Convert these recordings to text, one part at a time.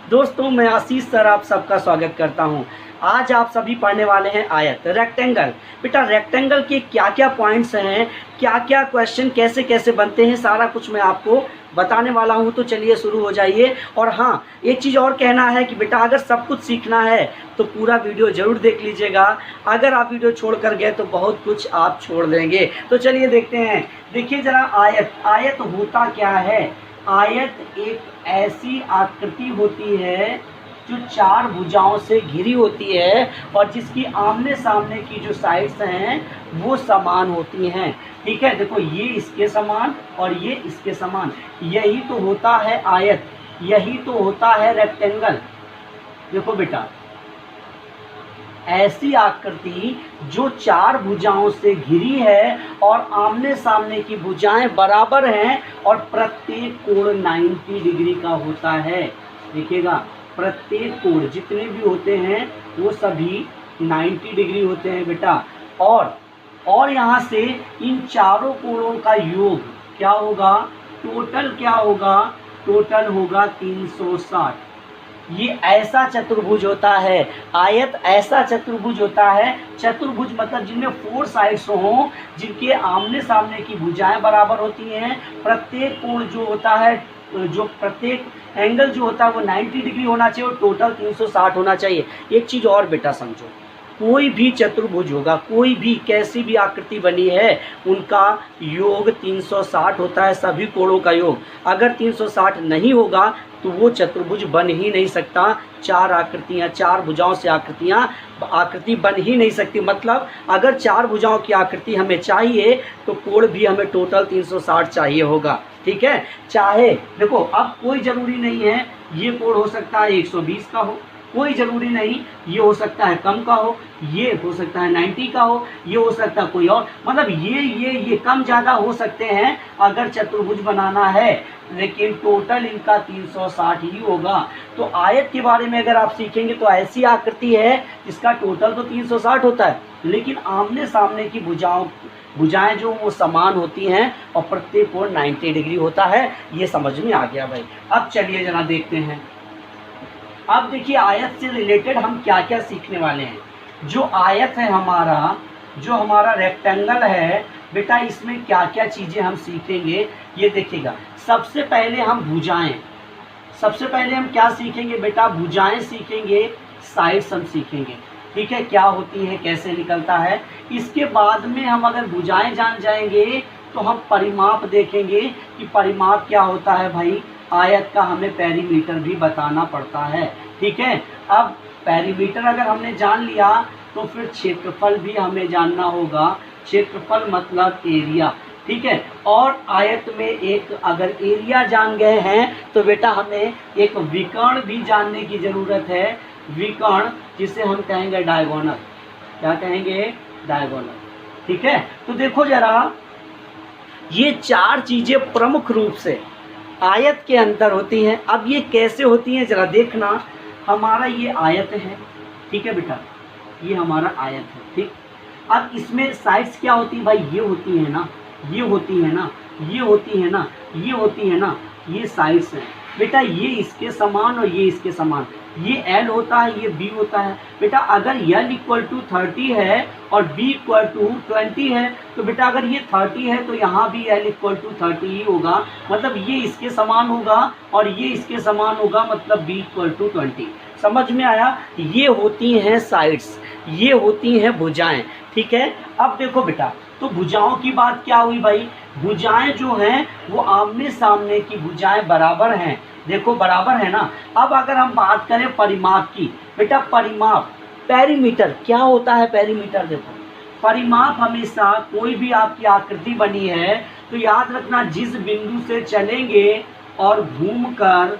दोस्तों मैं आशीष सर आप सबका स्वागत करता हूं। आज आप सभी पढ़ने वाले हैं आयत रेक्टेंगल। बेटा रेक्टेंगल के क्या क्या पॉइंट्स हैं, क्या क्या क्वेश्चन कैसे कैसे बनते हैं, सारा कुछ मैं आपको बताने वाला हूं। तो चलिए शुरू हो जाइए। और हाँ, एक चीज़ और कहना है कि बेटा अगर सब कुछ सीखना है तो पूरा वीडियो ज़रूर देख लीजिएगा। अगर आप वीडियो छोड़ कर गए तो बहुत कुछ आप छोड़ देंगे। तो चलिए देखते हैं। देखिए ज़रा आयत होता क्या है। आयत एक ऐसी आकृति होती है जो चार भुजाओं से घिरी होती है और जिसकी आमने सामने की जो साइड्स हैं वो समान होती हैं। ठीक है, देखो ये इसके समान और ये इसके समान, यही तो होता है आयत, यही तो होता है रेक्टेंगल। देखो बेटा, ऐसी आकृति जो चार भुजाओं से घिरी है और आमने सामने की भुजाएं बराबर हैं और प्रत्येक कोण 90 डिग्री का होता है। देखिएगा, प्रत्येक कोण जितने भी होते हैं वो सभी 90 डिग्री होते हैं बेटा। और यहाँ से इन चारों कोणों का योग क्या होगा, टोटल क्या होगा, टोटल होगा 360। ये ऐसा चतुर्भुज होता है, आयत ऐसा चतुर्भुज होता है। चतुर्भुज मतलब जिनमें 4 साइड्स हों, जिनके आमने सामने की भुजाएं बराबर होती हैं, प्रत्येक कोण जो होता है, जो प्रत्येक एंगल जो होता है वो 90 डिग्री होना चाहिए और टोटल 360 होना चाहिए। एक चीज़ और बेटा समझो, कोई भी चतुर्भुज होगा, कोई भी कैसी भी आकृति बनी है, उनका योग 360 होता है, सभी कोणों का योग। अगर 360 नहीं होगा तो वो चतुर्भुज बन ही नहीं सकता। चार आकृतियाँ, चार भुजाओं से आकृति बन ही नहीं सकती। मतलब अगर चार भुजाओं की आकृति हमें चाहिए तो कोण भी हमें टोटल 360 चाहिए होगा। ठीक है, चाहे देखो अब कोई ज़रूरी नहीं है ये कोण हो सकता है 120 का हो, कोई ज़रूरी नहीं, ये हो सकता है कम का हो, ये हो सकता है 90 का हो, ये हो सकता है कोई और, मतलब ये कम ज़्यादा हो सकते हैं अगर चतुर्भुज बनाना है, लेकिन टोटल इनका 360 ही होगा। तो आयत के बारे में अगर आप सीखेंगे तो ऐसी आकृति है जिसका टोटल तो 360 होता है, लेकिन आमने सामने की भुजाएं जो वो समान होती हैं और प्रत्येक कोण 90 डिग्री होता है। ये समझ में आ गया भाई। अब चलिए जना देखते हैं। अब देखिए आयत से रिलेटेड हम क्या क्या सीखने वाले हैं। जो आयत है हमारा, जो हमारा रेक्टेंगल है बेटा, इसमें क्या क्या चीज़ें हम सीखेंगे ये देखिएगा। सबसे पहले हम क्या सीखेंगे बेटा, भुजाएं सीखेंगे, साइड्स हम सीखेंगे। ठीक है, क्या होती है, कैसे निकलता है। इसके बाद में हम अगर भुजाएं जान जाएंगे तो हम परिमाप देखेंगे कि परिमाप क्या होता है भाई। आयत का हमें पेरीमीटर भी बताना पड़ता है। ठीक है, अब पेरीमीटर अगर हमने जान लिया तो फिर क्षेत्रफल भी हमें जानना होगा। क्षेत्रफल मतलब एरिया। ठीक है, और आयत में एक अगर एरिया जान गए हैं तो बेटा हमें एक विकर्ण भी जानने की ज़रूरत है। विकर्ण जिसे हम कहेंगे डायगोनल। क्या कहेंगे, डायगोनल। ठीक है, तो देखो जरा, ये चार चीज़ें प्रमुख रूप से आयत के अंदर होती हैं। अब ये कैसे होती हैं जरा देखना। हमारा ये आयत है, ठीक है बेटा, ये हमारा आयत है। ठीक, अब इसमें साइड्स क्या होती है भाई, ये होती है ना, ये होती है ना, ये होती है ना, ये होती है ना, ये साइड्स हैं बेटा। ये इसके समान और ये इसके समान, ये L होता है, ये B होता है बेटा। अगर L = 30 है और B = 20 है तो बेटा अगर ये 30 है तो यहाँ भी L = 30 ही होगा। मतलब ये इसके समान होगा और ये इसके समान होगा, मतलब B = 20। समझ में आया। ये होती हैं साइड्स, ये होती हैं भुजाएं। ठीक है, अब देखो बेटा, तो भुजाओं की बात क्या हुई भाई। भुजाएं जो हैं वो आमने सामने की भुजाएं बराबर हैं। देखो बराबर है ना। अब अगर हम बात करें परिमाप की बेटा, परिमाप पेरीमीटर क्या होता है। पेरीमीटर देखो, परिमाप हमेशा कोई भी आपकी आकृति बनी है तो याद रखना, जिस बिंदु से चलेंगे और घूमकर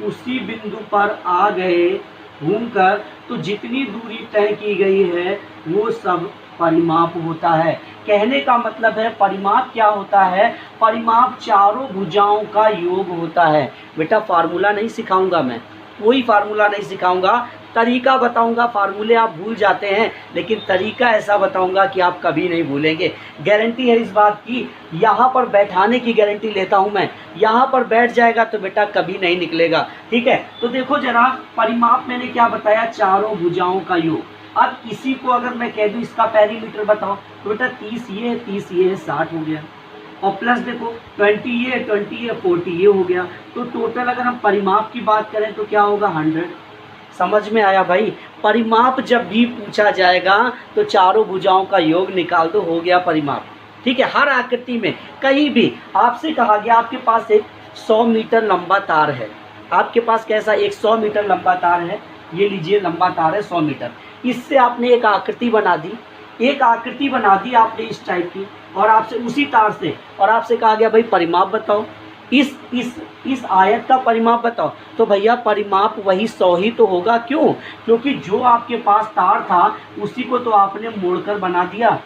उसी बिंदु पर आ गए, घूमकर तो जितनी दूरी तय की गई है वो सब परिमाप होता है। कहने का मतलब है परिमाप क्या होता है, परिमाप चारों भुजाओं का योग होता है। बेटा फार्मूला नहीं सिखाऊंगा मैं, कोई फार्मूला नहीं सिखाऊंगा, तरीका बताऊंगा, फार्मूले आप भूल जाते हैं, लेकिन तरीका ऐसा बताऊंगा कि आप कभी नहीं भूलेंगे। गारंटी है इस बात की, यहाँ पर बैठाने की गारंटी लेता हूँ मैं। यहाँ पर बैठ जाएगा तो बेटा कभी नहीं निकलेगा। ठीक है, तो देखो जरा, परिमाप मैंने क्या बताया, चारों भुजाओं का योग। अब इसी को अगर मैं कह दूं इसका पेरीमीटर बताओ, तो बेटा 30 ये है, 30 ये है, 60 हो गया। और प्लस देखो 20 ये है, 20 ये, 40 ये हो गया। तो टोटल अगर हम परिमाप की बात करें तो क्या होगा, 100। समझ में आया भाई? परिमाप जब भी पूछा जाएगा तो चारों भुजाओं का योग निकाल दो, हो गया परिमाप। ठीक है, हर आकृति में कहीं भी आपसे कहा गया, आपके पास एक 100 मीटर लंबा तार है, आपके पास कैसा एक 100 मीटर लंबा तार है, ये लीजिए लंबा तार है 100 मीटर। इससे आपने एक आकृति बना दी, एक आकृति बना दी आपने इस टाइप की, और आपसे उसी तार से, और आपसे कहा गया भाई परिमाप बताओ, इस आयत का परिमाप बताओ। तो भैया परिमाप वही 100 ही तो होगा। क्यों? क्योंकि जो आपके पास तार था उसी को तो आपने मोड़कर बना दिया,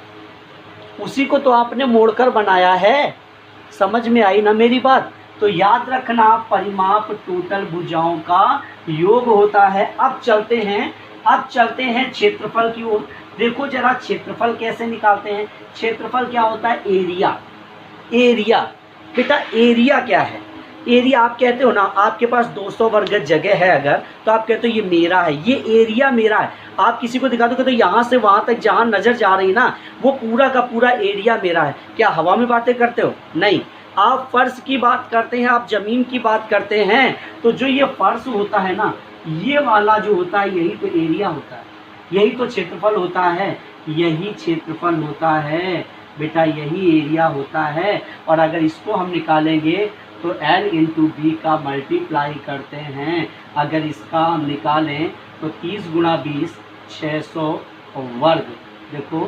उसी को तो आपने मोड़कर बनाया है। समझ में आई ना मेरी बात? तो याद रखना, परिमाप टोटल भुजाओं का योग होता है। अब चलते हैं क्षेत्रफल की ओर। देखो जरा क्षेत्रफल कैसे निकालते हैं। क्षेत्रफल क्या होता है, एरिया। एरिया बेटा, एरिया क्या है? एरिया आप कहते हो ना, आपके पास 200 वर्ग गज जगह है अगर, तो आप कहते हो ये मेरा है, ये एरिया मेरा है। आप किसी को दिखा दो तो यहाँ से वहाँ तक जहाँ नज़र जा रही ना, वो पूरा का पूरा एरिया मेरा है। क्या हवा में बातें करते हो? नहीं, आप फर्श की बात करते हैं, आप ज़मीन की बात करते हैं। तो जो ये फर्श होता है ना, ये वाला जो होता है, यही तो एरिया होता है, यही तो क्षेत्रफल होता है, यही क्षेत्रफल होता है बेटा, यही एरिया होता है। और अगर इसको हम निकालेंगे तो L इंटू बी का मल्टीप्लाई करते हैं। अगर इसका हम निकालें तो 30 गुणा 20 600 वर्ग। देखो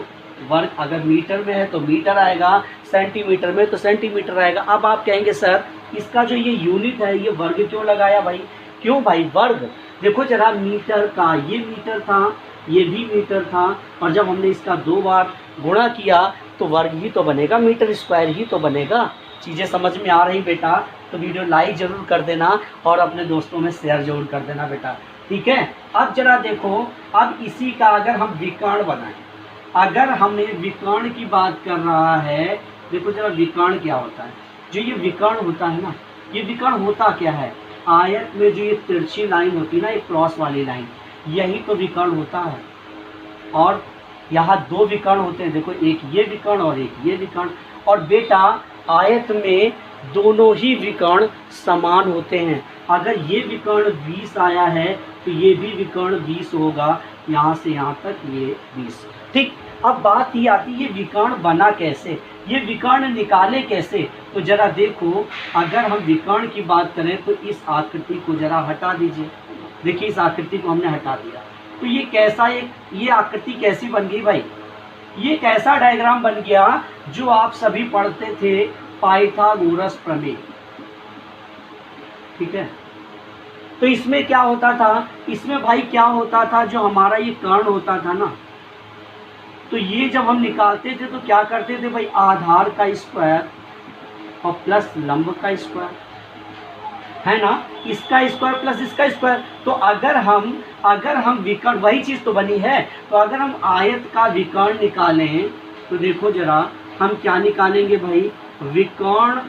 वर्ग अगर मीटर में है तो मीटर आएगा, सेंटीमीटर में तो सेंटीमीटर आएगा। अब आप कहेंगे सर इसका जो ये यूनिट है ये वर्ग क्यों लगाया भाई? क्यों भाई वर्ग? देखो जरा, मीटर का ये मीटर था, ये भी मीटर था, और जब हमने इसका 2 बार गुणा किया तो वर्ग ही तो बनेगा, मीटर स्क्वायर ही तो बनेगा। चीज़ें समझ में आ रही बेटा? तो वीडियो लाइक ज़रूर कर देना और अपने दोस्तों में शेयर जरूर कर देना बेटा। ठीक है, अब जरा देखो, अब इसी का अगर हम विकर्ण बनाएं, अगर हमें विकर्ण की बात कर रहा है, देखो जरा विकर्ण क्या होता है। जो ये विकर्ण होता है ना, ये विकर्ण होता क्या है, आयत में जो ये तिरछी लाइन होती है ना, एक क्रॉस वाली लाइन, यही तो विकर्ण होता है। और यहाँ 2 विकर्ण होते हैं, देखो एक ये विकर्ण और एक ये विकर्ण। और बेटा आयत में दोनों ही विकर्ण समान होते हैं। अगर ये विकर्ण 20 आया है तो ये भी विकर्ण 20 होगा, यहाँ से यहाँ तक ये 20। ठीक, अब बात ये आती है ये विकर्ण बना कैसे, ये विकर्ण निकाले कैसे। तो जरा देखो, अगर हम विकर्ण की बात करें तो इस आकृति को जरा हटा दीजिए। देखिए इस आकृति को हमने हटा दिया, तो ये कैसा, ये आकृति कैसी बन गई भाई? ये कैसा डायग्राम बन गया जो आप सभी पढ़ते थे, पाइथागोरस प्रमेय। ठीक है, तो इसमें क्या होता था, इसमें भाई क्या होता था, जो हमारा ये कर्ण होता था ना, तो ये जब हम निकालते थे तो क्या करते थे भाई, आधार का स्क्वायर और प्लस लंब का स्क्वायर, है ना, इसका स्क्वायर प्लस इसका स्क्वायर। तो अगर हम विकर्ण, वही चीज़ तो बनी है, तो अगर हम आयत का विकर्ण निकालें तो देखो जरा हम क्या निकालेंगे भाई, विकर्ण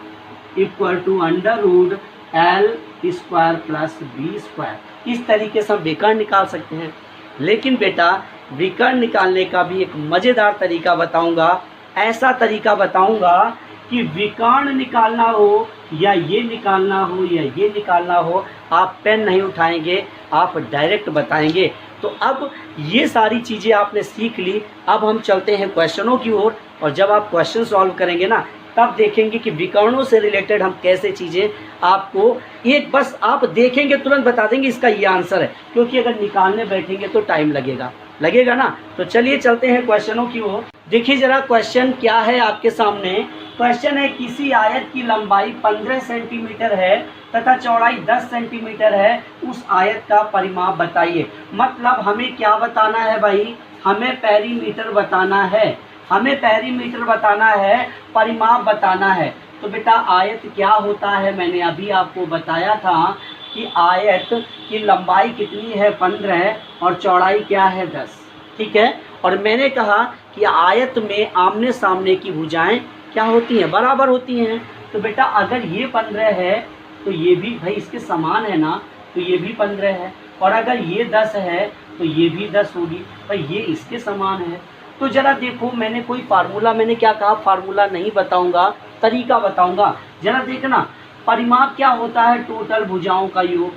equal to √ L square plus B square. इस तरीके से हम विकर्ण निकाल सकते हैं। लेकिन बेटा विकर्ण निकालने का भी एक मज़ेदार तरीका बताऊंगा, ऐसा तरीका बताऊंगा कि विकर्ण निकालना हो या ये निकालना हो या ये निकालना हो, आप पेन नहीं उठाएंगे, आप डायरेक्ट बताएंगे। तो अब ये सारी चीज़ें आपने सीख ली। अब हम चलते हैं क्वेश्चनों की ओर, और जब आप क्वेश्चन सॉल्व करेंगे ना, तब देखेंगे कि विकर्णों से रिलेटेड हम कैसे चीज़ें आपको, एक बस आप देखेंगे तुरंत बता देंगे इसका ये आंसर है, क्योंकि अगर निकालने बैठेंगे तो टाइम लगेगा ना। तो चलिए चलते हैं क्वेश्चनों की ओर। देखिए जरा क्वेश्चन क्या है आपके सामने। क्वेश्चन है, किसी आयत की लंबाई 15 सेंटीमीटर है तथा चौड़ाई 10 सेंटीमीटर है, उस आयत का परिमाप बताइए। मतलब हमें क्या बताना है भाई, हमें पेरीमीटर बताना है, हमें पेरीमीटर बताना है, परिमाप बताना है। तो बेटा आयत क्या होता है, मैंने अभी आपको बताया था कि आयत की लंबाई कितनी है 15 और चौड़ाई क्या है 10। ठीक है, और मैंने कहा कि आयत में आमने सामने की भुजाएं क्या होती हैं, बराबर होती हैं। तो बेटा अगर ये 15 है तो ये भी भाई इसके समान है ना, तो ये भी 15 है, और अगर ये 10 है तो ये भी 10 होगी, भाई ये इसके समान है। तो ज़रा देखो, मैंने कोई फार्मूला, मैंने क्या कहा, फार्मूला नहीं बताऊंगा, तरीका बताऊंगा। ज़रा देखना, परिमाप क्या होता है, टोटल भुजाओं का योग।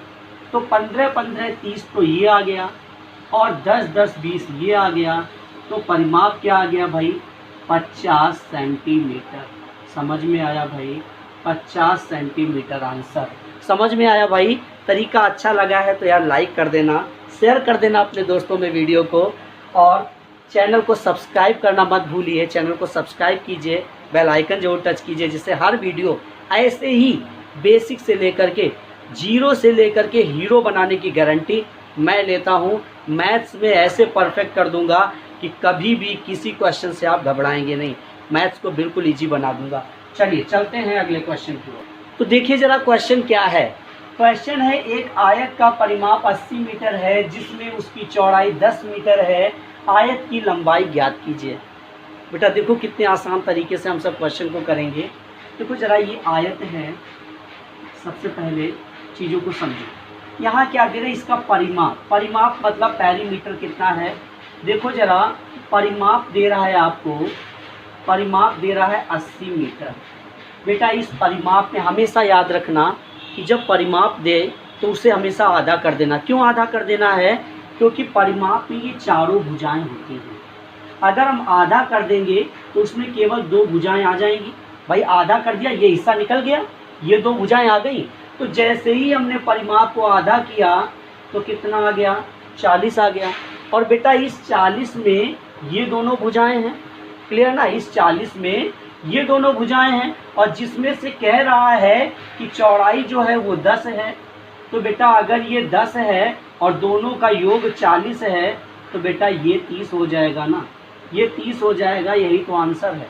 तो 15 15 30 तो ये आ गया, और 10 10 20 ये आ गया। तो परिमाप क्या आ गया भाई, 50 सेंटीमीटर। समझ में आया भाई, 50 सेंटीमीटर आंसर। समझ में आया भाई। तरीका अच्छा लगा है तो यार लाइक कर देना, शेयर कर देना अपने दोस्तों में वीडियो को, और चैनल को सब्सक्राइब करना मत भूलिए। चैनल को सब्सक्राइब कीजिए, बेल आइकन जरूर टच कीजिए, जिससे हर वीडियो ऐसे ही बेसिक से लेकर के जीरो से लेकर के हीरो बनाने की गारंटी मैं लेता हूँ। मैथ्स में ऐसे परफेक्ट कर दूंगा कि कभी भी किसी क्वेश्चन से आप घबराएंगे नहीं, मैथ्स को बिल्कुल ईजी बना दूंगा। चलिए चलते हैं अगले क्वेश्चन की ओर। तो देखिए ज़रा क्वेश्चन क्या है। क्वेश्चन है, एक आयत का परिमाप 80 मीटर है जिसमें उसकी चौड़ाई 10 मीटर है, आयत की लंबाई ज्ञात कीजिए। बेटा देखो कितने आसान तरीके से हम सब क्वेश्चन को करेंगे। देखो ज़रा ये आयत है, सबसे पहले चीज़ों को समझो। यहाँ क्या दे रहे, इसका परिमाप, परिमाप मतलब पेरीमीटर कितना है। देखो ज़रा, परिमाप दे रहा है आपको, परिमाप दे रहा है 80 मीटर। बेटा इस परिमाप में हमेशा याद रखना कि जब परिमाप दे तो उसे हमेशा आधा कर देना। क्यों आधा कर देना है, क्योंकि परिमाप में ये चारों भुजाएं होती हैं। अगर हम आधा कर देंगे तो उसमें केवल 2 भुजाएं आ जाएंगी। भाई आधा कर दिया, ये हिस्सा निकल गया, ये 2 भुजाएं आ गई। तो जैसे ही हमने परिमाप को आधा किया तो कितना आ गया, 40 आ गया। और बेटा इस 40 में ये दोनों भुजाएं हैं, क्लियर ना, इस 40 में ये दोनों भुजाएं हैं, और जिसमें से कह रहा है कि चौड़ाई जो है वो 10 है। तो बेटा अगर ये 10 है और दोनों का योग 40 है तो बेटा ये 30 हो जाएगा ना, ये 30 हो जाएगा। यही तो आंसर है,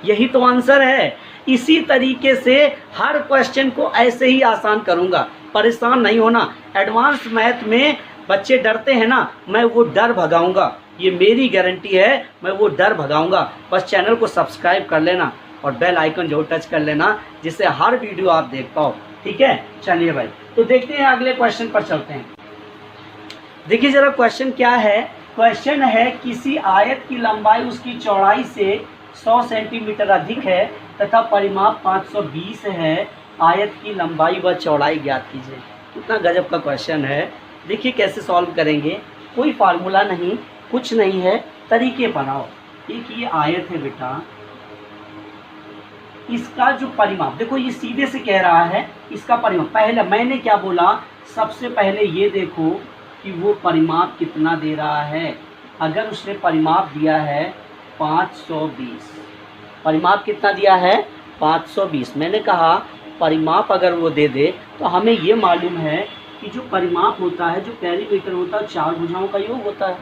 यही तो आंसर है। इसी तरीके से हर क्वेश्चन को ऐसे ही आसान करूंगा, परेशान नहीं होना। एडवांस मैथ में बच्चे डरते हैं ना, मैं वो डर भगाऊंगा, ये मेरी गारंटी है, मैं वो डर भगाऊंगा। बस चैनल को सब्सक्राइब कर लेना और बेल आइकन जरूर टच कर लेना, जिससे हर वीडियो आप देख पाओ। ठीक है, चलिए भाई, तो देखते हैं अगले क्वेश्चन पर चलते हैं। देखिए जरा क्वेश्चन क्या है। क्वेश्चन है, किसी आयत की लंबाई उसकी चौड़ाई से 100 सेंटीमीटर अधिक है तथा परिमाप 520 है, आयत की लंबाई व चौड़ाई ज्ञात कीजिए। कितना गजब का क्वेश्चन है। देखिए कैसे सॉल्व करेंगे, कोई फार्मूला नहीं, कुछ नहीं है, तरीके बनाओ। एक ये आयत है बेटा, इसका जो परिमाप देखो, ये सीधे से कह रहा है इसका परिमाप। पहले मैंने क्या बोला, सबसे पहले ये देखो कि वो परिमाप कितना दे रहा है। अगर उसने परिमाप दिया है 520, परिमाप कितना दिया है 520, मैंने कहा परिमाप अगर वो दे दे तो हमें ये मालूम है कि जो परिमाप होता है, जो पेरीमीटर होता है, 4 भुजाओं का योग होता है।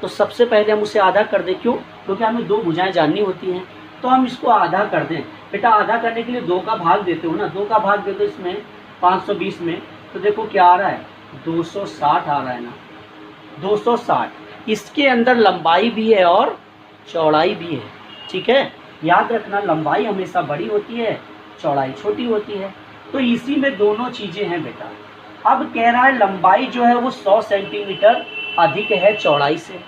तो सबसे पहले हम उसे आधा कर दें। क्यों, क्योंकि हमें 2 भुजाएं जाननी होती हैं। तो हम इसको आधा कर दें। बेटा आधा करने के लिए 2 का भाग देते हो ना, 2 का भाग दे दो इसमें 520 में, तो देखो क्या आ रहा है, 260 आ रहा है ना, 260। इसके अंदर लंबाई भी है और चौड़ाई भी है। ठीक है, याद रखना, लंबाई हमेशा बड़ी होती है, चौड़ाई छोटी होती है। तो इसी में दोनों चीज़ें हैं बेटा। अब कह रहा है लंबाई जो है वो 100 सेंटीमीटर अधिक है चौड़ाई से।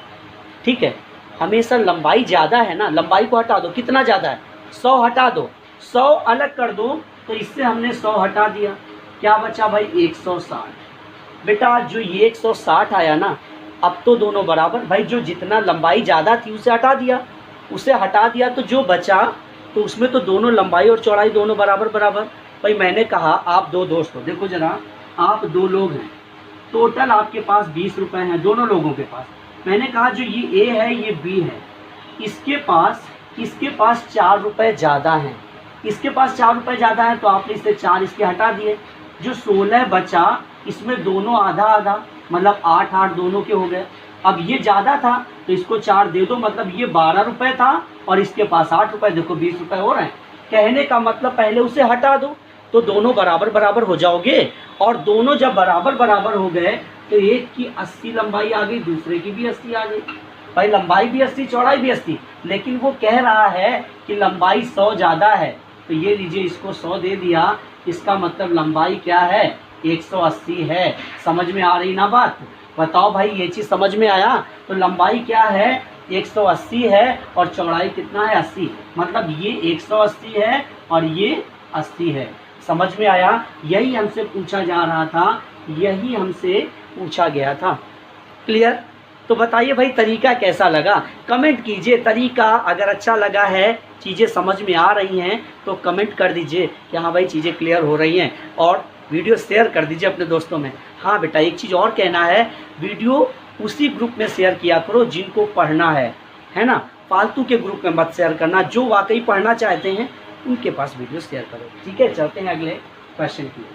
ठीक है, हमेशा लंबाई ज़्यादा है ना, लंबाई को हटा दो, कितना ज़्यादा है, 100 हटा दो, 100 अलग कर दो, तो इससे हमने 100 हटा दिया, क्या बचा भाई 160। बेटा जो ये 160 आया ना, अब तो दोनों बराबर। भाई जो जितना लंबाई ज़्यादा थी उसे हटा दिया, उसे हटा दिया तो जो बचा, तो उसमें तो दोनों लंबाई और चौड़ाई दोनों बराबर बराबर। भाई मैंने कहा आप 2 दोस्त हो, देखो ज़रा, आप 2 लोग हैं, टोटल आपके पास 20 रुपये हैं दोनों लोगों के पास। मैंने कहा जो ये ए है ये बी है, इसके पास 4 रुपये ज़्यादा हैं, इसके पास 4 रुपये ज़्यादा हैं, तो आपने इससे 4 इसके हटा दिए। जो 16 बचा, इसमें दोनों आधा आधा, मतलब 8 दोनों के हो गए। अब ये ज़्यादा था तो इसको 4 दे दो, मतलब ये 12 रुपये था और इसके पास 8 रुपये, देखो 20 रुपये हो रहे हैं। कहने का मतलब पहले उसे हटा दो, तो दोनों बराबर बराबर हो जाओगे, और दोनों जब बराबर बराबर हो गए तो एक की 80 लंबाई आ गई, दूसरे की भी 80 आ गई। भाई लंबाई भी 80 चौड़ाई भी 80, लेकिन वो कह रहा है कि लंबाई 100 ज़्यादा है, तो ये लीजिए इसको 100 दे दिया, इसका मतलब लंबाई क्या है 180 है। समझ में आ रही ना बात? बताओ भाई ये चीज़ समझ में आया? तो लंबाई क्या है 180 है और चौड़ाई कितना है 80, मतलब ये 180 है और ये 80 है। समझ में आया? यही हमसे पूछा जा रहा था, यही हमसे पूछा गया था। क्लियर? तो बताइए भाई तरीका कैसा लगा, कमेंट कीजिए। तरीका अगर अच्छा लगा है, चीज़ें समझ में आ रही हैं तो कमेंट कर दीजिए कि हाँ भाई चीज़ें क्लियर हो रही हैं, और वीडियो शेयर कर दीजिए अपने दोस्तों में। हाँ बेटा एक चीज़ और कहना है, वीडियो उसी ग्रुप में शेयर किया करो जिनको पढ़ना है ना, फालतू के ग्रुप में मत शेयर करना, जो वाकई पढ़ना चाहते हैं उनके पास वीडियो शेयर करो। ठीक है, चलते हैं अगले क्वेश्चन की।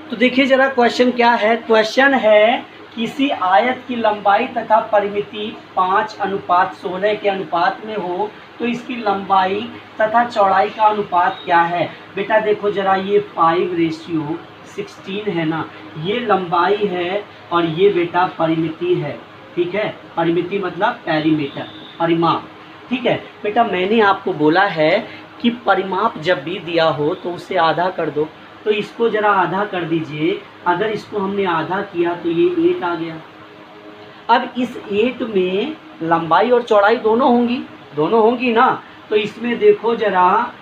तो देखिए जरा क्वेश्चन क्या है। क्वेश्चन है किसी आयत की लंबाई तथा परिमिति 5:16 के अनुपात में हो तो इसकी लंबाई तथा चौड़ाई का अनुपात क्या है। बेटा देखो जरा, ये 5:16 है ना, ये लंबाई है और ये बेटा परिमिति है। ठीक है, परिमिति मतलब पैरीमीटर, परिमाप। ठीक है बेटा, मैंने आपको बोला है कि परिमाप जब भी दिया हो तो उसे आधा कर दो, तो इसको जरा आधा कर दीजिए। अगर इसको हमने आधा किया तो ये 8 आ गया। अब इस 8 में लंबाई और चौड़ाई दोनों होंगी ना, तो इसमें देखो जरा,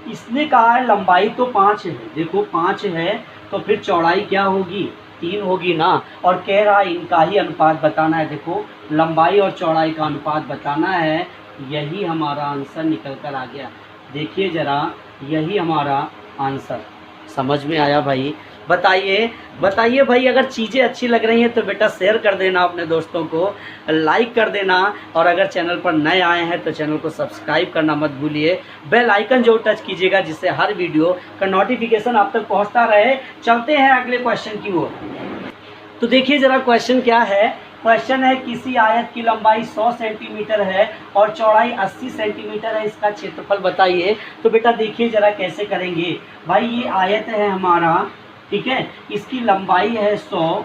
इसने कहा है लंबाई तो 5 है, देखो 5 है, तो फिर चौड़ाई क्या होगी 3 होगी ना, और कह रहा है इनका ही अनुपात बताना है। देखो लंबाई और चौड़ाई का अनुपात बताना है, यही हमारा आंसर निकल कर आ गया। देखिए जरा, यही हमारा आंसर। समझ में आया भाई? बताइए भाई, अगर चीज़ें अच्छी लग रही हैं तो बेटा शेयर कर देना अपने दोस्तों को, लाइक कर देना, और अगर चैनल पर नए आए हैं तो चैनल को सब्सक्राइब करना मत भूलिए। बेल आइकन जो टच कीजिएगा जिससे हर वीडियो का नोटिफिकेशन आप तक पहुंचता रहे। चलते हैं अगले क्वेश्चन की ओर। तो देखिए ज़रा क्वेश्चन क्या है। क्वेश्चन है किसी आयत की लंबाई 100 सेंटीमीटर है और चौड़ाई 80 सेंटीमीटर है, इसका क्षेत्रफल बताइए। तो बेटा देखिए ज़रा कैसे करेंगे। भाई ये आयत है हमारा, ठीक है, इसकी लंबाई है 100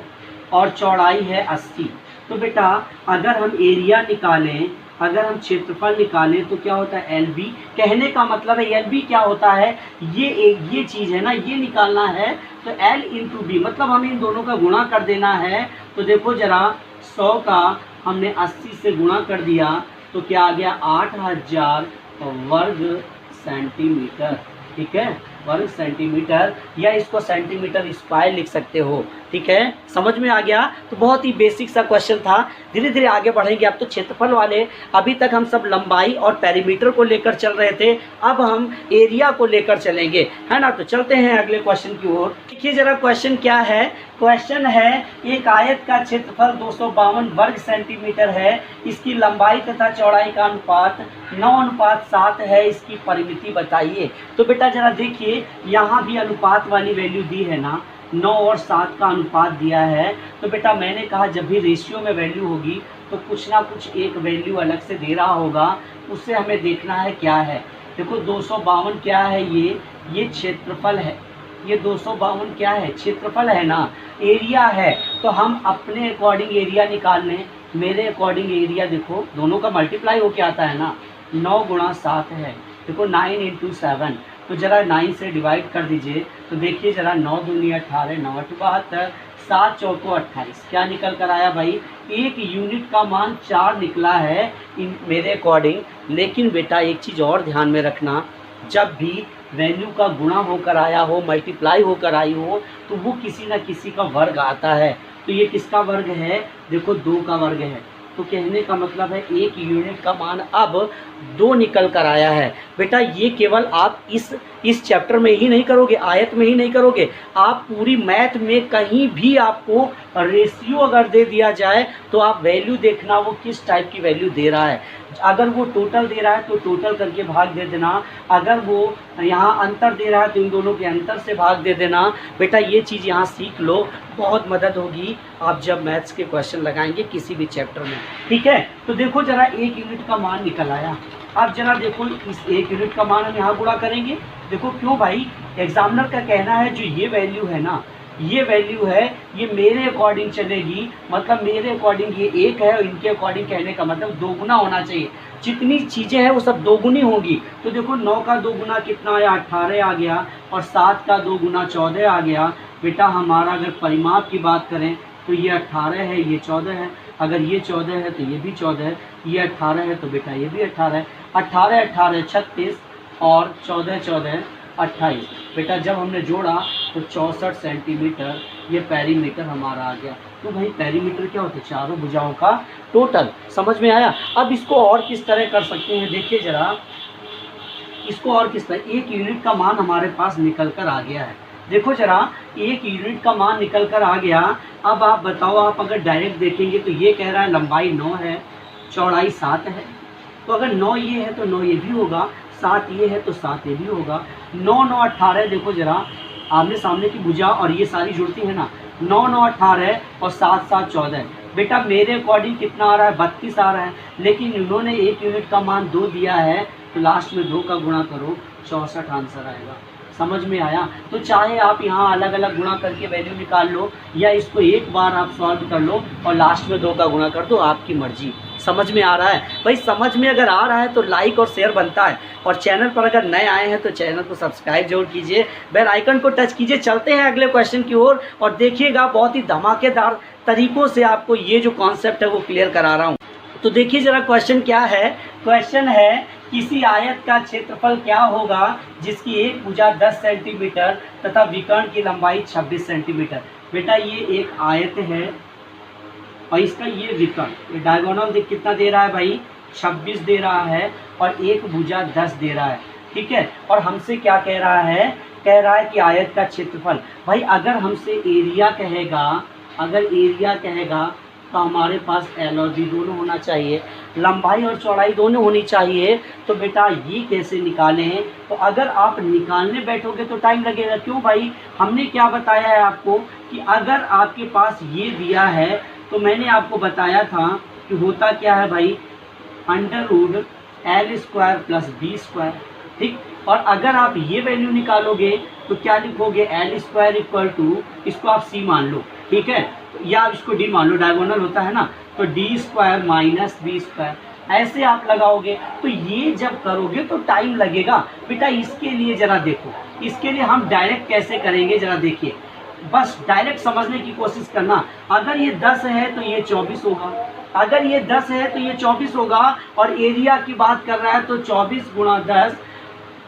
और चौड़ाई है 80। तो बेटा अगर हम एरिया निकालें, अगर हम क्षेत्रफल निकालें तो क्या होता है LB। कहने का मतलब है LB क्या होता है, ये चीज़ है ना, ये निकालना है, तो L इंटू B, मतलब हमें इन दोनों का गुणा कर देना है। तो देखो जरा, 100 का हमने 80 से गुणा कर दिया तो क्या आ गया 8000 वर्ग सेंटीमीटर। ठीक है, वर्ग सेंटीमीटर, या इसको सेंटीमीटर स्क्वायर लिख सकते हो। ठीक है, समझ में आ गया? तो बहुत ही बेसिक सा क्वेश्चन था। धीरे धीरे आगे बढ़ेंगे। अब तो क्षेत्रफल वाले, अभी तक हम सब लंबाई और पेरीमीटर को लेकर चल रहे थे, अब हम एरिया को लेकर चलेंगे, है ना। तो चलते हैं अगले क्वेश्चन की ओर। देखिए जरा क्वेश्चन क्या है। क्वेश्चन है एक आयत का क्षेत्रफल 252 वर्ग सेंटीमीटर है, इसकी लंबाई तथा चौड़ाई का अनुपात 9:7 है, इसकी परिमिति बताइए। तो बेटा जरा देखिए, यहाँ भी अनुपात वाली वैल्यू दी है ना, 9 और 7 का अनुपात दिया है। तो बेटा मैंने कहा जब भी रेशियो में वैल्यू होगी तो कुछ ना कुछ एक वैल्यू अलग से दे रहा होगा, उससे हमें देखना है क्या है। देखो 252 क्या है, ये क्षेत्रफल है। ये 252 क्या है, क्षेत्रफल है ना, एरिया है। तो हम अपने अकॉर्डिंग एरिया निकाल लें। मेरे अकॉर्डिंग एरिया देखो दोनों का मल्टीप्लाई होके आता है ना, 9 गुणा 7 है। देखो 9 इंटू 7, तो जरा 9 से डिवाइड कर दीजिए। तो देखिए जरा, 9 दूनी 18, 9 8 72, 7 चौको 28। क्या निकल कर आया भाई, एक यूनिट का मान 4 निकला है मेरे अकॉर्डिंग। लेकिन बेटा एक चीज़ और ध्यान में रखना, जब भी वैल्यू का गुणा होकर आया हो, मल्टीप्लाई होकर आई हो, तो वो किसी न किसी का वर्ग आता है। तो ये किसका वर्ग है, देखो 2 का वर्ग है। तो कहने का मतलब है एक यूनिट का मान अब 2 निकल कर आया है। बेटा ये केवल आप इस चैप्टर में ही नहीं करोगे, आयत में ही नहीं करोगे, आप पूरी मैथ में कहीं भी आपको रेशियो अगर दे दिया जाए तो आप वैल्यू देखना वो किस टाइप की वैल्यू दे रहा है। अगर वो टोटल दे रहा है तो टोटल करके भाग दे देना, अगर वो यहाँ अंतर दे रहा है तो इन दोनों के अंतर से भाग दे देना। बेटा ये चीज़ यहाँ सीख लो, बहुत मदद होगी आप जब मैथ्स के क्वेश्चन लगाएंगे किसी भी चैप्टर में। ठीक है, तो देखो जरा एक यूनिट का मान निकल आया। अब जरा देखो इस एक यूनिट का मान हम यहाँ गुणा करेंगे। देखो क्यों भाई, एग्जामिनर का कहना है जो ये वैल्यू है ना, ये वैल्यू है, ये मेरे अकॉर्डिंग चलेगी, मतलब मेरे अकॉर्डिंग ये 1 है और इनके अकॉर्डिंग कहने का मतलब 2 गुना होना चाहिए। जितनी चीज़ें हैं वो सब 2 गुनी होंगी। तो देखो 9 का 2 गुना कितना आया, 18 आ गया, और 7 का 2 गुना 14 आ गया। बेटा हमारा अगर परिमाप की बात करें तो ये 18 है, ये 14 है, अगर ये 14 है तो ये भी 14 है, ये 18 है तो बेटा ये भी 18 है। 18 18 36 और 14 14 28। बेटा जब हमने जोड़ा तो 64 सेंटीमीटर ये पेरीमीटर हमारा आ गया। तो भाई पेरीमीटर क्या होता है, चारों भुजाओं का टोटल। समझ में आया। अब इसको और किस तरह कर सकते हैं, देखिए जरा इसको और किस तरह, 1 यूनिट का मान हमारे पास निकल कर आ गया है। देखो जरा 1 यूनिट का मान निकल कर आ गया। अब आप बताओ, आप अगर डायरेक्ट देखेंगे तो ये कह रहा है लंबाई 9 है, चौड़ाई 7 है। तो अगर 9 ये है तो 9 ये भी होगा, 7 ये है तो 7 ये भी होगा। 9 9 18। देखो जरा आमने सामने की भुजा और ये सारी जुड़ती है ना, 9 9 18 और 7 7 14। बेटा मेरे अकॉर्डिंग कितना आ रहा है, 32 आ रहा है, लेकिन इन्होंने 1 यूनिट का मान 2 दिया है, तो लास्ट में 2 का गुणा करो, 64 आंसर आएगा। समझ में आया। तो चाहे आप यहाँ अलग अलग गुणा करके वैल्यू निकाल लो, या इसको एक बार आप सॉल्व कर लो और लास्ट में 2 का गुणा कर दो, आपकी मर्जी। समझ में आ रहा है भाई। समझ में अगर आ रहा है तो लाइक और शेयर बनता है, और चैनल पर अगर नए आए हैं तो चैनल को सब्सक्राइब जरूर कीजिए, बेल आइकन को टच कीजिए। चलते हैं अगले क्वेश्चन की ओर, और देखिएगा बहुत ही धमाकेदार तरीक़ों से आपको ये जो कॉन्सेप्ट है वो क्लियर करा रहा हूँ। तो देखिए ज़रा क्वेश्चन क्या है। क्वेश्चन है किसी आयत का क्षेत्रफल क्या होगा जिसकी एक भुजा 10 सेंटीमीटर तथा विकर्ण की लंबाई 26 सेंटीमीटर। बेटा ये एक आयत है और इसका ये विकर्ण, ये डायगोनल कितना दे रहा है भाई, 26 दे रहा है, और एक भुजा 10 दे रहा है। ठीक है, और हमसे क्या कह रहा है, कह रहा है कि आयत का क्षेत्रफल। भाई अगर हमसे एरिया कहेगा, अगर एरिया कहेगा तो हमारे पास एल और बी दोनों होना चाहिए, लंबाई और चौड़ाई दोनों होनी चाहिए। तो बेटा ये कैसे निकालें, तो अगर आप निकालने बैठोगे तो टाइम लगेगा। क्यों भाई, हमने क्या बताया है आपको कि अगर आपके पास ये दिया है तो मैंने आपको बताया था कि होता क्या है भाई, √L² + B²। ठीक, और अगर आप ये वैल्यू निकालोगे तो क्या लिखोगे, L² = इसको आप C मान लो, ठीक है, या इसको D मान लो, डायगोनल होता है ना, तो D² - B²। ऐसे आप लगाओगे। तो ये जब करोगे तो टाइम लगेगा बेटा। इसके लिए ज़रा देखो, इसके लिए हम डायरेक्ट कैसे करेंगे ज़रा देखिए, बस डायरेक्ट समझने की कोशिश करना। अगर ये 10 है तो ये 24 होगा, अगर ये 10 है तो ये 24 होगा, और एरिया की बात कर रहा है तो 24 × 10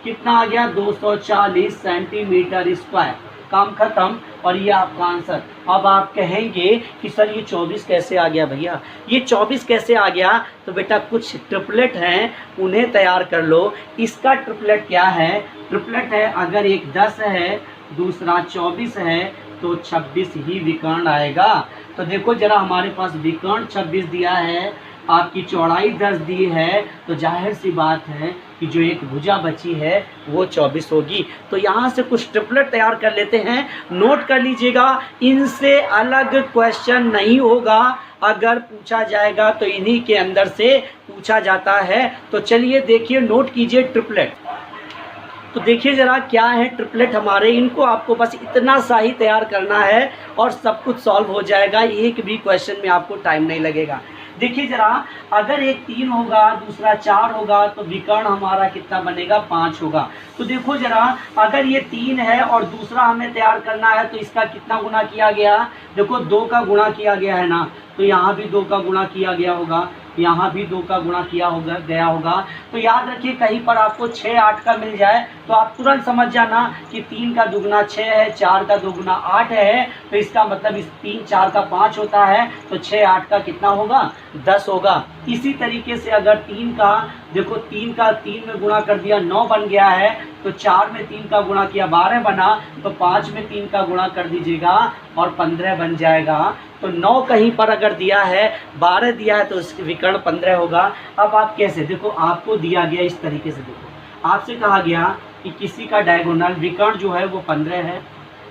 कितना आ गया, 240 सेंटीमीटर स्क्वायर। काम खत्म, और ये आपका आंसर। अब आप कहेंगे कि सर ये 24 कैसे आ गया भैया, ये 24 कैसे आ गया, तो बेटा कुछ ट्रिपलेट हैं उन्हें तैयार कर लो। इसका ट्रिपलेट क्या है, ट्रिपलेट है अगर एक 10 है दूसरा 24 है तो 26 ही विकर्ण आएगा। तो देखो जरा हमारे पास विकर्ण 26 दिया है, आपकी चौड़ाई 10 दी है, तो जाहिर सी बात है कि जो एक भुजा बची है वो 24 होगी। तो यहाँ से कुछ ट्रिपलेट तैयार कर लेते हैं, नोट कर लीजिएगा। इनसे अलग क्वेश्चन नहीं होगा, अगर पूछा जाएगा तो इन्हीं के अंदर से पूछा जाता है। तो चलिए देखिए, नोट कीजिए ट्रिपलेट। तो देखिए ज़रा क्या है ट्रिपलेट हमारे, इनको आपको बस इतना सा ही तैयार करना है और सब कुछ सॉल्व हो जाएगा, एक भी क्वेश्चन में आपको टाइम नहीं लगेगा। देखिए ज़रा, अगर एक 3 होगा दूसरा 4 होगा तो विकर्ण हमारा कितना बनेगा, 5 होगा। तो देखो ज़रा, अगर ये 3 है और दूसरा हमें तैयार करना है तो इसका कितना गुना किया गया, देखो 2 का गुणा किया गया है ना, तो यहाँ भी 2 का गुणा किया गया होगा, यहाँ भी 2 का गुणा किया गया होगा। तो याद रखिए कहीं पर आपको 6 8 का मिल जाए तो आप तुरंत समझ जाना कि 3 का दुगुना 6 है, 4 का दुगुना 8 है, तो इसका मतलब इस 3 4 का 5 होता है, तो 6 8 का कितना होगा, 10 होगा। इसी तरीके से अगर 3 का, देखो 3 का 3 में गुणा कर दिया 9 बन गया है, तो 4 में 3 का गुणा किया 12 बना, तो 5 में 3 का गुणा कर दीजिएगा और 15 बन जाएगा। तो 9 कहीं पर अगर दिया है, 12 दिया है, तो इसके विकर्ण 15 होगा। अब आप कैसे, देखो आपको दिया गया इस तरीके से, देखो आपसे कहा गया कि किसी का डायगोनल विकर्ण जो है वो 15 है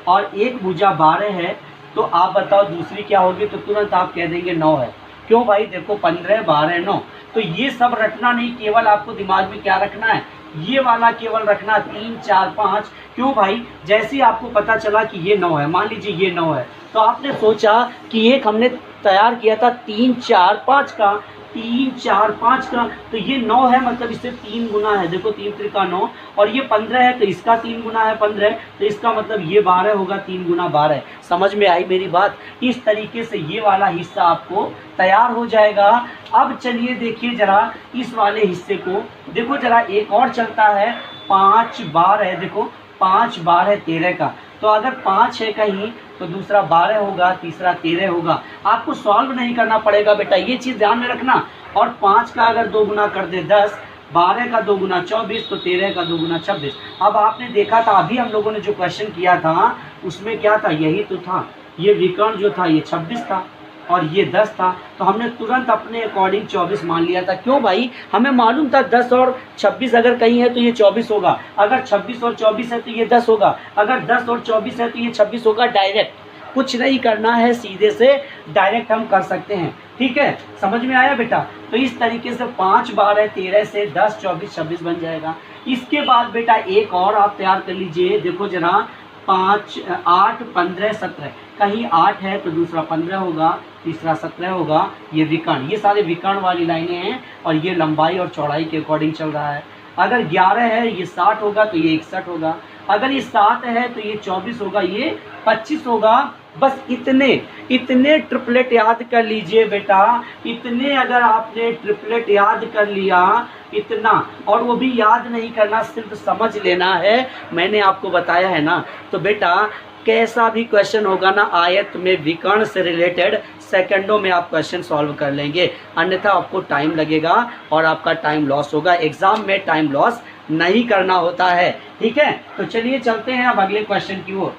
और एक भुजा 12 है, तो आप बताओ दूसरी क्या होगी, तो तुरंत आप कह देंगे 9 है। क्यों भाई, देखो 15 12 9, तो ये सब रटना नहीं, केवल आपको दिमाग में क्या रखना है, ये वाला केवल रखना 3 4 5। क्यों भाई, जैसे ही आपको पता चला कि ये 9 है, मान लीजिए ये 9 है, तो आपने सोचा कि एक हमने तैयार किया था 3 4 5 का, 3 4 5 का, तो ये 9 है, मतलब इससे 3 गुना है। देखो 3 त्रिका 9, और ये 15 है तो इसका 3 गुना है 15, तो इसका मतलब ये 12 होगा, 3 गुना 12। समझ में आई मेरी बात? इस तरीके से ये वाला हिस्सा आपको तैयार हो जाएगा। अब चलिए देखिए जरा इस वाले हिस्से को, देखो जरा एक और चलता है, 5 बार है, देखो 5 बार है 13 का, तो अगर 5 है कहीं तो दूसरा 12 होगा, तीसरा 13 होगा। आपको सॉल्व नहीं करना पड़ेगा बेटा, ये चीज़ ध्यान में रखना। और 5 का अगर 2 गुना कर दे 10, 12 का 2 गुना 24, तो 13 का 2 गुना 26। अब आपने देखा था अभी हम लोगों ने जो क्वेश्चन किया था उसमें क्या था, यही तो था, ये विकर्ण जो था ये 26 था और ये 10 था, तो हमने तुरंत अपने अकॉर्डिंग 24 मान लिया था। क्यों भाई, हमें मालूम था 10 और 26 अगर कहीं है तो ये 24 होगा, अगर 26 और 24 है तो ये 10 होगा, अगर 10 और 24 है तो ये 26 होगा। डायरेक्ट कुछ नहीं करना है, सीधे से डायरेक्ट हम कर सकते हैं। ठीक है, समझ में आया बेटा? तो इस तरीके से 5 बार है 13 से 10 24 26 बन जाएगा। इसके बाद बेटा एक और आप तैयार कर लीजिए, देखो जरा 5 8 15 17, कहीं 8 है तो दूसरा 15 होगा, तीसरा 17 होगा। ये विकर्ण, ये सारे विकर्ण वाली लाइनें हैं और ये लंबाई और चौड़ाई के अकॉर्डिंग चल रहा है। अगर 11 है ये 60 होगा तो ये 61 होगा, अगर ये 7 है तो ये 24 होगा, ये 25 होगा। बस इतने ट्रिपलेट याद कर लीजिए बेटा, इतने अगर आपने ट्रिपलेट याद कर लिया इतना, और वो भी याद नहीं करना, सिर्फ समझ लेना है, मैंने आपको बताया है ना। तो बेटा कैसा भी क्वेश्चन होगा ना आयत में विकर्ण से रिलेटेड, सेकंडों में आप क्वेश्चन सॉल्व कर लेंगे, अन्यथा आपको टाइम लगेगा और आपका टाइम लॉस होगा। एग्जाम में टाइम लॉस नहीं करना होता है। ठीक है, तो चलिए चलते हैं अब अगले क्वेश्चन की ओर।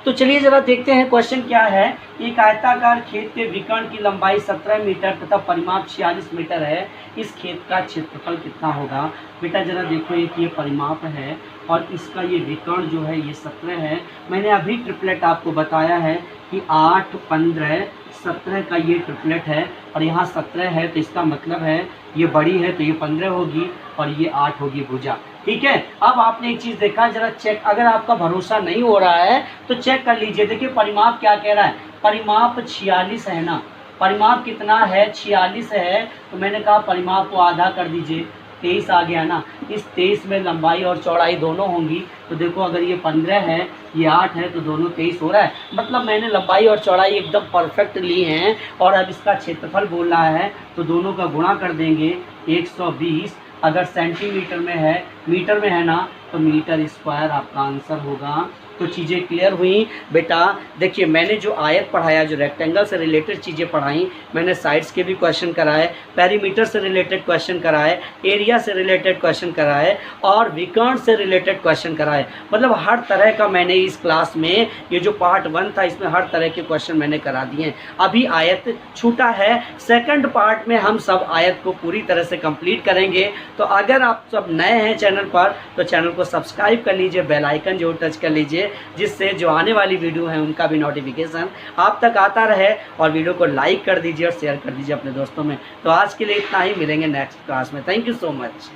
तो चलिए जरा देखते हैं क्वेश्चन क्या है। एक आयताकार खेत के विकर्ण की लंबाई 17 मीटर तथा परिमाप 46 मीटर है, इस खेत का क्षेत्रफल कितना होगा? बेटा जरा देखो, एक ये परिमाप है और इसका ये विकर्ण जो है ये 17 है। मैंने अभी ट्रिपलेट आपको बताया है कि 8 15 17 का ये ट्रिपलेट है, और यहाँ 17 है तो इसका मतलब है ये बड़ी है तो ये 15 होगी और ये 8 होगी भुजा। ठीक है, अब आपने एक चीज़ देखा, जरा चेक, अगर आपका भरोसा नहीं हो रहा है तो चेक कर लीजिए। देखिए परिमाप क्या कह रहा है, परिमाप 46 है ना, परिमाप कितना है 46 है, तो मैंने कहा परिमाप को आधा कर दीजिए, 23 आ गया ना। इस 23 में लंबाई और चौड़ाई दोनों होंगी, तो देखो अगर ये 15 है ये 8 है तो दोनों 23 हो रहा है, मतलब मैंने लंबाई और चौड़ाई एकदम परफेक्ट ली हैं। और अब इसका क्षेत्रफल बोल रहा है तो दोनों का गुणा कर देंगे, 120, अगर सेंटीमीटर में है, मीटर में है ना, तो मीटर स्क्वायर आपका आंसर होगा। तो चीज़ें क्लियर हुई बेटा। देखिए मैंने जो आयत पढ़ाया, जो रेक्टेंगल से रिलेटेड चीज़ें पढ़ाई, मैंने साइड्स के भी क्वेश्चन कराए, पेरीमीटर से रिलेटेड क्वेश्चन कराए, एरिया से रिलेटेड क्वेश्चन कराए और विकर्ण से रिलेटेड क्वेश्चन कराए। मतलब हर तरह का मैंने इस क्लास में, ये जो पार्ट 1 था इसमें हर तरह के क्वेश्चन मैंने करा दिए हैं। अभी आयत छूटा है, सेकंड पार्ट में हम सब आयत को पूरी तरह से कंप्लीट करेंगे। तो अगर आप सब नए हैं चैनल पर तो चैनल को सब्सक्राइब कर लीजिए, बेल आइकन जो टच कर लीजिए, जिससे जो आने वाली वीडियो है उनका भी नोटिफिकेशन आप तक आता रहे। और वीडियो को लाइक कर दीजिए और शेयर कर दीजिए अपने दोस्तों में। तो आज के लिए इतना ही, मिलेंगे नेक्स्ट क्लास में। Thank you so much.